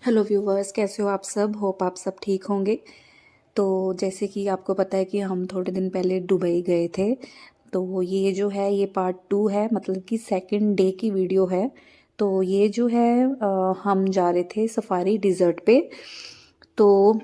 Hello viewers, कैसे हो आप सब। होप आप सब ठीक होंगे। तो जैसे कि आपको पता है कि हम थोड़े दिन पहले दुबई गए थे। तो ये जो है ये पार्ट 2 है, मतलब कि सेकंड डे की वीडियो है। तो ये जो है हम जा रहे थे सफारी डिज़र्ट पे। तो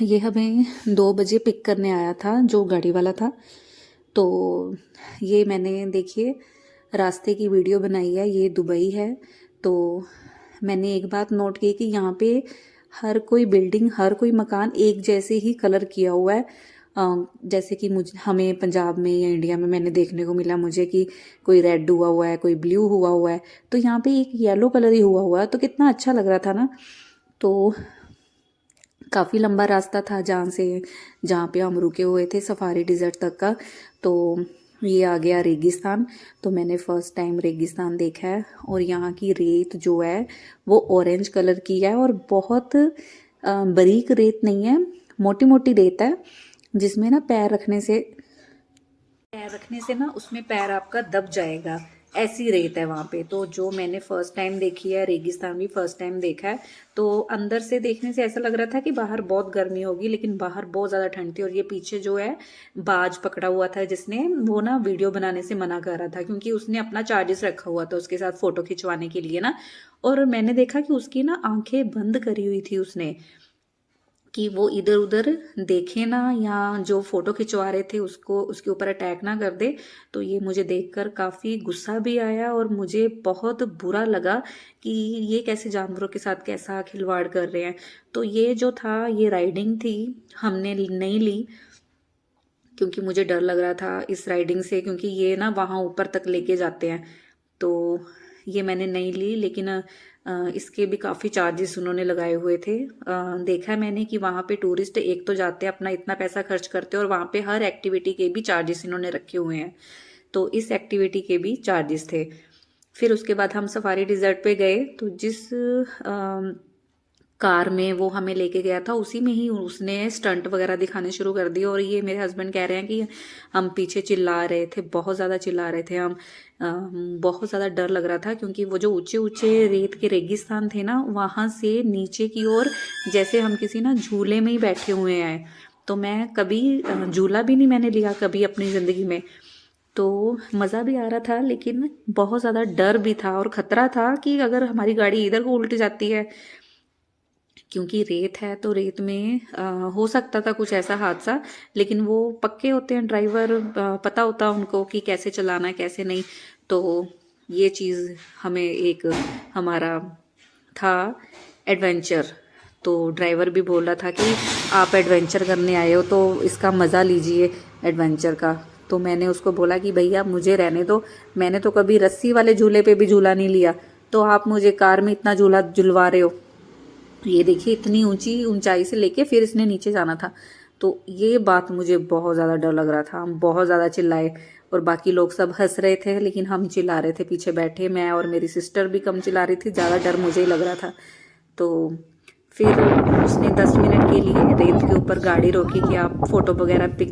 ये हमें 2 बजे पिक करने आया था जो गाड़ी वाला था। तो ये मैंने देखिए रास्ते की वीडियो बनाई है, ये दुबई है। तो मैंने एक बात नोट की कि यहाँ पे हर कोई बिल्डिंग, हर कोई मकान एक जैसे ही कलर किया हुआ है। जैसे कि मुझे हमें पंजाब में या इंडिया में मैंने देखने को मिला मुझे कि कोई रेड हुआ हुआ है, कोई ब्लू हुआ हुआ है। तो यहाँ पे एक येलो कलर ही हुआ हुआ है, तो कितना अच्छा लग रहा था ना। तो काफ़ी लंबा रास्ता था जहाँ पे हम रुके हुए थे सफारी डिज़र्ट तक का। तो ये आ गया रेगिस्तान। तो मैंने फ़र्स्ट टाइम रेगिस्तान देखा है, और यहाँ की रेत जो है वो ऑरेंज कलर की है, और बहुत बारीक रेत नहीं है, मोटी मोटी रेत है, जिसमें ना पैर रखने से ना उसमें पैर आपका दब जाएगा। ऐसी रेत है वहाँ पे। तो जो मैंने फर्स्ट टाइम देखी है, रेगिस्तान भी फर्स्ट टाइम देखा है। तो अंदर से देखने से ऐसा लग रहा था कि बाहर बहुत गर्मी होगी, लेकिन बाहर बहुत ज़्यादा ठंड थी। और ये पीछे जो है बाज पकड़ा हुआ था जिसने, वो ना वीडियो बनाने से मना कर रहा था, क्योंकि उसने अपना चार्जेस रखा हुआ था उसके साथ फ़ोटो खिंचवाने के लिए ना। और मैंने देखा कि उसकी ना आंखें बंद करी हुई थी उसने, कि वो इधर उधर देखे ना, या जो फोटो खिंचवा रहे थे उसको उसके ऊपर अटैक ना कर दे। तो ये मुझे देखकर काफ़ी गुस्सा भी आया, और मुझे बहुत बुरा लगा कि ये कैसे जानवरों के साथ कैसा खिलवाड़ कर रहे हैं। तो ये जो था ये राइडिंग थी, हमने नहीं ली, क्योंकि मुझे डर लग रहा था इस राइडिंग से, क्योंकि ये ना वहाँ ऊपर तक लेके जाते हैं। तो ये मैंने नहीं ली, लेकिन इसके भी काफ़ी चार्जेस उन्होंने लगाए हुए थे। देखा है मैंने कि वहाँ पे टूरिस्ट एक तो जाते हैं, अपना इतना पैसा खर्च करते हैं, और वहाँ पे हर एक्टिविटी के भी चार्जेस इन्होंने रखे हुए हैं। तो इस एक्टिविटी के भी चार्जेस थे। फिर उसके बाद हम सफारी डिज़र्ट पे गए। तो जिस कार में वो हमें लेके गया था उसी में ही उसने स्टंट वगैरह दिखाने शुरू कर दिए। और ये मेरे हस्बैंड कह रहे हैं कि हम पीछे चिल्ला रहे थे, बहुत ज़्यादा चिल्ला रहे थे हम। बहुत ज़्यादा डर लग रहा था, क्योंकि वो जो ऊंचे ऊंचे रेत के रेगिस्तान थे ना, वहाँ से नीचे की ओर जैसे हम किसी ना झूले में ही बैठे हुए हैं। तो मैं कभी झूला भी नहीं मैंने लिया कभी अपनी ज़िंदगी में। तो मज़ा भी आ रहा था, लेकिन बहुत ज़्यादा डर भी था और ख़तरा था कि अगर हमारी गाड़ी इधर को उल्ट जाती है, क्योंकि रेत है, तो रेत में हो सकता था कुछ ऐसा हादसा। लेकिन वो पक्के होते हैं ड्राइवर, पता होता है उनको कि कैसे चलाना है कैसे नहीं। तो ये चीज़ हमें एक हमारा था एडवेंचर। तो ड्राइवर भी बोल रहा था कि आप एडवेंचर करने आए हो तो इसका मज़ा लीजिए एडवेंचर का। तो मैंने उसको बोला कि भैया मुझे रहने दो, मैंने तो कभी रस्सी वाले झूले पे भी झूला नहीं लिया, तो आप मुझे कार में इतना झूला झुलवा रहे हो। ये देखिए इतनी ऊंची ऊंचाई से लेके फिर इसने नीचे जाना था। तो ये बात मुझे बहुत ज़्यादा डर लग रहा था। हम बहुत ज़्यादा चिल्लाए, और बाकी लोग सब हंस रहे थे, लेकिन हम चिल्ला रहे थे पीछे बैठे। मैं और मेरी सिस्टर भी कम चिल्ला रही थी, ज़्यादा डर मुझे ही लग रहा था। तो फिर उसने 10 मिनट के लिए रेत के ऊपर गाड़ी रोकी कि आप फ़ोटो वगैरह पिक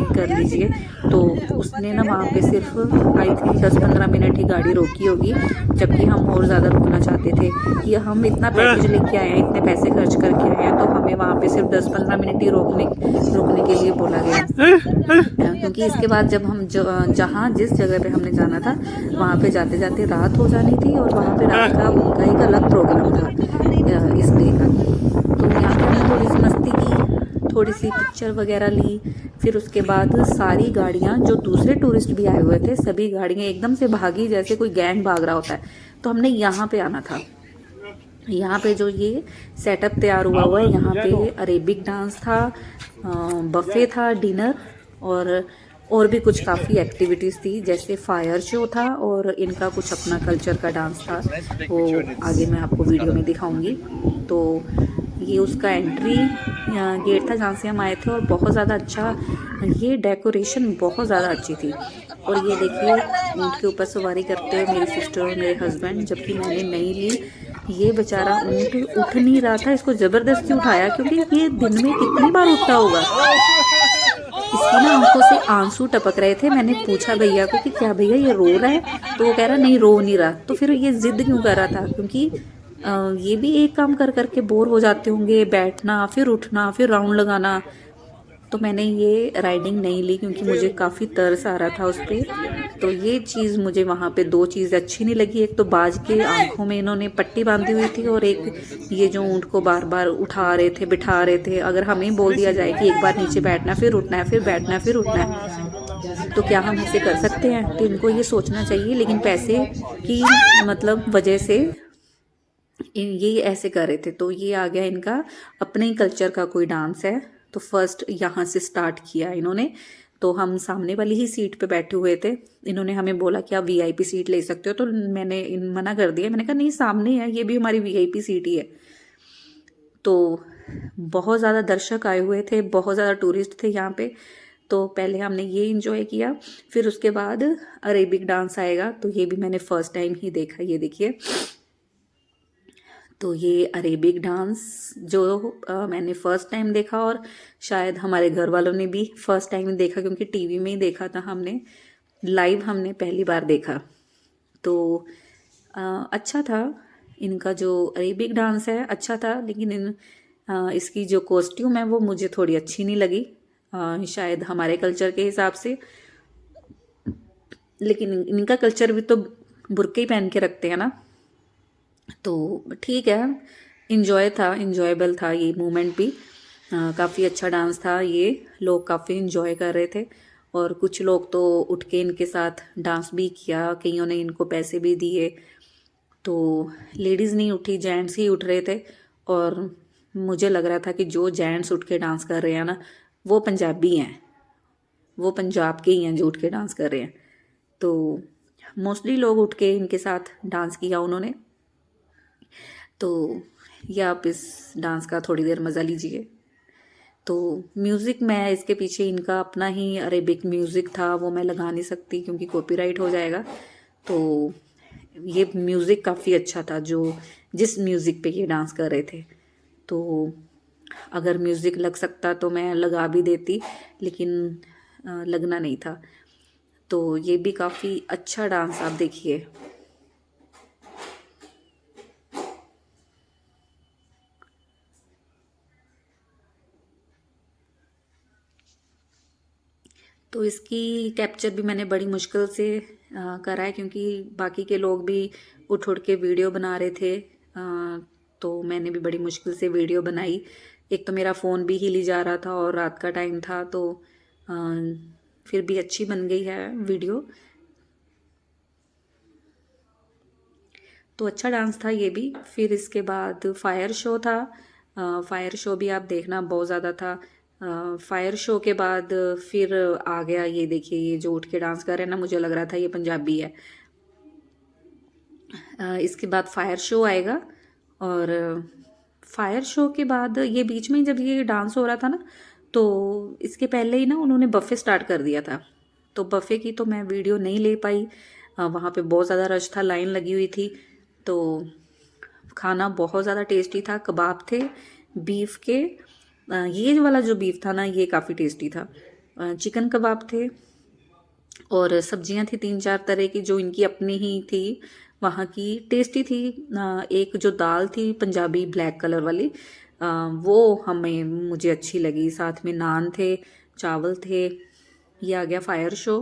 कर लीजिए। तो उसने ना वहाँ पे सिर्फ आई थिंक 10-15 मिनट ही गाड़ी रोकी होगी, जबकि हम और ज़्यादा रुकना चाहते थे कि हम इतना पैकेज लेके आए हैं, इतने पैसे खर्च करके आए हैं, तो हमें वहाँ पे सिर्फ 10-15 मिनट ही रुकने के लिए बोला गया। क्योंकि इसके बाद जब हम जहाँ जिस जगह पे हमने जाना था वहाँ पे जाते जाते रात हो जानी थी, और वहाँ पे रात का उनका एक अलग प्रोग्राम था इस डे का। तो यहाँ पे हमने थोड़ी सी मस्ती की, थोड़ी सी पिक्चर वगैरह ली। फिर उसके बाद सारी गाड़ियाँ, जो दूसरे टूरिस्ट भी आए हुए थे, सभी गाड़ियाँ एकदम से भागी जैसे कोई गैंग भाग रहा होता है। तो हमने यहाँ पे आना था। यहाँ पे जो ये सेटअप तैयार हुआ है, यहाँ पे अरेबिक डांस था, बफे था, डिनर, और भी कुछ काफ़ी एक्टिविटीज़ थी, जैसे फायर शो था, और इनका कुछ अपना कल्चर का डांस था। वो आगे मैं आपको वीडियो में दिखाऊंगी। तो ये उसका एंट्री गेट था जहाँ से हम आए थे, और बहुत ज़्यादा अच्छा, ये डेकोरेशन बहुत ज़्यादा अच्छी थी। और ये देखिए ऊँट के ऊपर सवारी करते हुए मेरी सिस्टर और मेरे हस्बैंड, जबकि मैंने नहीं ली। ये बेचारा ऊँट उठ नहीं रहा था, इसको ज़बरदस्ती उठाया, क्योंकि ये दिन में कितनी बार उठता होगा। इसकी ना आंखों से आंसू टपक रहे थे। मैंने पूछा भैया को कि क्या भैया ये रो रहा है, तो वो कह रहा नहीं रो नहीं रहा। तो फिर ये जिद क्यों कर रहा था, क्योंकि ये भी एक काम कर करके बोर हो जाते होंगे, बैठना फिर उठना फिर राउंड लगाना। तो मैंने ये राइडिंग नहीं ली क्योंकि मुझे काफ़ी तरस आ रहा था उस पर। तो ये चीज़ मुझे वहाँ पे दो चीज़ अच्छी नहीं लगी। एक तो बाज के आंखों में इन्होंने पट्टी बांधी हुई थी, और एक ये जो ऊँट को बार बार उठा रहे थे बिठा रहे थे। अगर हमें बोल दिया जाए कि एक बार नीचे बैठना फिर उठना है, फिर बैठना फिर उठना है, तो क्या हम ऐसे कर सकते हैं? तो इनको ये सोचना चाहिए। लेकिन पैसे की मतलब वजह से ये ऐसे कर रहे थे। तो ये आ गया इनका अपने ही कल्चर का कोई डांस है। तो फर्स्ट यहाँ से स्टार्ट किया इन्होंने। तो हम सामने वाली ही सीट पे बैठे हुए थे। इन्होंने हमें बोला कि आप वीआईपी सीट ले सकते हो, तो मैंने मना कर दिया। मैंने कहा नहीं, सामने है, ये भी हमारी वीआईपी सीट ही है। तो बहुत ज़्यादा दर्शक आए हुए थे, बहुत ज़्यादा टूरिस्ट थे यहाँ पे। तो पहले हमने ये इंजॉय किया, फिर उसके बाद अरेबिक डांस आएगा। तो ये भी मैंने फर्स्ट टाइम ही देखा। ये देखिए, तो ये अरेबिक डांस जो मैंने फ़र्स्ट टाइम देखा, और शायद हमारे घर वालों ने भी फ़र्स्ट टाइम देखा, क्योंकि टीवी में ही देखा था हमने। लाइव हमने पहली बार देखा। तो अच्छा था। इनका जो अरेबिक डांस है अच्छा था, लेकिन इसकी जो कॉस्ट्यूम है वो मुझे थोड़ी अच्छी नहीं लगी, शायद हमारे कल्चर के हिसाब से। लेकिन इनका कल्चर भी तो बुर्के ही पहन के रखते हैं ना। तो ठीक है, इंजॉय था, इंजॉयबल था ये मोमेंट भी। काफ़ी अच्छा डांस था ये, लोग काफ़ी इंजॉय कर रहे थे। और कुछ लोग तो उठ के इनके साथ डांस भी किया, कईयों ने इनको पैसे भी दिए। तो लेडीज़ नहीं उठी, जेंट्स ही उठ रहे थे। और मुझे लग रहा था कि जो जेंट्स उठ के डांस कर रहे हैं ना, वो पंजाबी हैं, वो पंजाब के ही हैं जो उठ के डांस कर रहे हैं। तो मोस्टली लोग उठ के इनके साथ डांस किया उन्होंने। तो ये आप इस डांस का थोड़ी देर मज़ा लीजिए। तो म्यूज़िक, मैं इसके पीछे इनका अपना ही अरेबिक म्यूज़िक था, वो मैं लगा नहीं सकती क्योंकि कॉपीराइट हो जाएगा। तो ये म्यूज़िक काफ़ी अच्छा था, जो जिस म्यूज़िक पे ये डांस कर रहे थे। तो अगर म्यूज़िक लग सकता तो मैं लगा भी देती, लेकिन लगना नहीं था। तो ये भी काफ़ी अच्छा डांस, आप देखिए। तो इसकी कैप्चर भी मैंने बड़ी मुश्किल से करा है, क्योंकि बाकी के लोग भी उठ उठ के वीडियो बना रहे थे। तो मैंने भी बड़ी मुश्किल से वीडियो बनाई। एक तो मेरा फ़ोन भी हिली जा रहा था और रात का टाइम था, तो अ, फिर भी अच्छी बन गई है वीडियो। तो अच्छा डांस था ये भी। फिर इसके बाद फायर शो था। फायर शो भी आप देखना, बहुत ज़्यादा था। फायर शो के बाद फिर आ गया, ये देखिए, ये जो उठ के डांस कर रहे हैं ना, मुझे लग रहा था ये पंजाबी है। इसके बाद फायर शो आएगा। और फायर शो के बाद ये बीच में जब ये डांस हो रहा था ना, तो इसके पहले ही ना उन्होंने बफ़े स्टार्ट कर दिया था। तो बफ़े की तो मैं वीडियो नहीं ले पाई, वहाँ पे बहुत ज़्यादा रश था, लाइन लगी हुई थी। तो खाना बहुत ज़्यादा टेस्टी था, कबाब थे बीफ के। ये वाला जो बीफ था ना, ये काफ़ी टेस्टी था। चिकन कबाब थे, और सब्जियां थी 3-4 तरह की, जो इनकी अपनी ही थी, वहाँ की टेस्टी थी। एक जो दाल थी पंजाबी ब्लैक कलर वाली, वो मुझे अच्छी लगी। साथ में नान थे, चावल थे। ये आ गया फायर शो।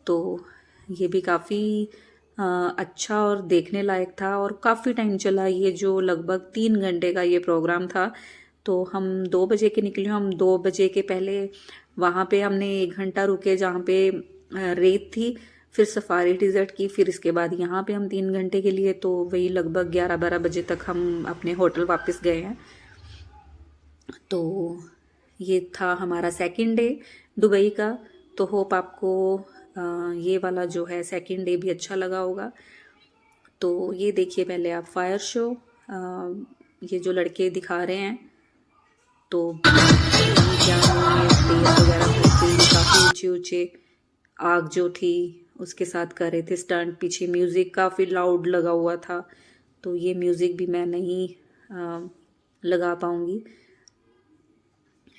तो ये भी काफ़ी अच्छा और देखने लायक था, और काफ़ी टाइम चला ये, जो लगभग 3 घंटे का ये प्रोग्राम था। तो हम 2 बजे के निकले। हम 2 बजे के पहले वहाँ पे हमने 1 घंटा रुके, जहाँ पे रेत थी। फिर सफारी डिज़र्ट की। फिर इसके बाद यहाँ पे हम 3 घंटे के लिए, तो वही लगभग 11-12 बजे तक हम अपने होटल वापस गए हैं। तो ये था हमारा सेकंड डे दुबई का। तो होप आपको ये वाला जो है सेकंड डे भी अच्छा लगा होगा। तो ये देखिए, पहले आप फायर शो, ये जो लड़के दिखा रहे हैं, तो क्या उन्होंने तेल वगैरह भर के काफ़ी ऊंचे ऊंचे आग जो थी उसके साथ कर रहे थे स्टंट। पीछे म्यूज़िक काफ़ी लाउड लगा हुआ था, तो ये म्यूज़िक भी मैं नहीं लगा पाऊँगी,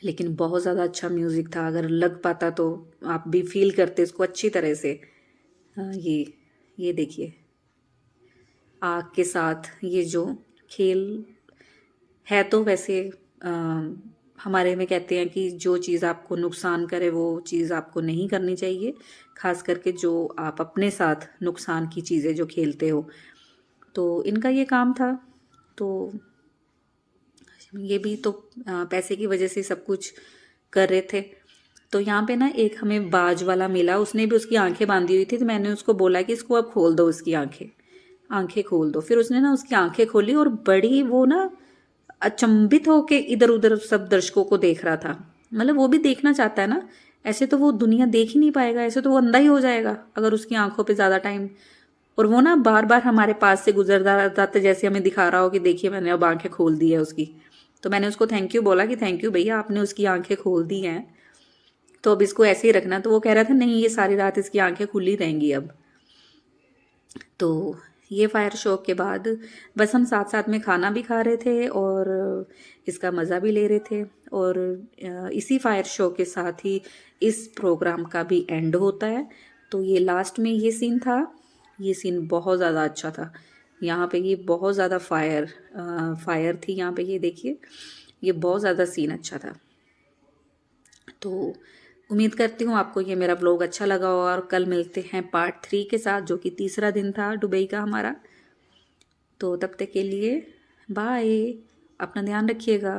लेकिन बहुत ज़्यादा अच्छा म्यूज़िक था। अगर लग पाता तो आप भी फील करते इसको अच्छी तरह से। ये देखिए, आग के साथ ये जो खेल है, तो वैसे हमारे में कहते हैं कि जो चीज़ आपको नुकसान करे वो चीज़ आपको नहीं करनी चाहिए, खास करके जो आप अपने साथ नुकसान की चीज़ें जो खेलते हो। तो इनका ये काम था। तो ये भी तो पैसे की वजह से सब कुछ कर रहे थे। तो यहाँ पे ना एक हमें बाज वाला मिला, उसने भी उसकी आंखें बांधी हुई थी, तो मैंने उसको बोला कि इसको अब खोल दो, उसकी आंखें आंखें खोल दो। फिर उसने ना उसकी आंखें खोली और बड़ी वो ना अचंभित होके इधर उधर सब दर्शकों को देख रहा था। मतलब वो भी देखना चाहता है ना, ऐसे तो वो दुनिया देख ही नहीं पाएगा, ऐसे तो वो अंधा ही हो जाएगा अगर उसकी आंखों पे ज़्यादा टाइम। और वो ना बार बार हमारे पास से गुजरता रहता था, जैसे हमें दिखा रहा हो कि देखिए मैंने अब आंखें खोल दी है उसकी। तो मैंने उसको थैंक यू बोला कि थैंक यू भैया, आपने उसकी आंखें खोल दी हैं, तो अब इसको ऐसे ही रखना। तो वो कह रहा था नहीं, ये सारी रात इसकी आंखें खुली रहेंगी अब। तो ये फायर शो के बाद बस हम साथ साथ में खाना भी खा रहे थे और इसका मज़ा भी ले रहे थे। और इसी फायर शो के साथ ही इस प्रोग्राम का भी एंड होता है। तो ये लास्ट में ये सीन था, ये सीन बहुत ज़्यादा अच्छा था। यहाँ पे ये बहुत ज़्यादा फायर थी यहाँ पे, ये देखिए, ये बहुत ज़्यादा सीन अच्छा था। तो उम्मीद करती हूँ आपको ये मेरा व्लॉग अच्छा लगा हो, और कल मिलते हैं पार्ट 3 के साथ, जो कि तीसरा दिन था दुबई का हमारा। तो तब तक के लिए बाय, अपना ध्यान रखिएगा।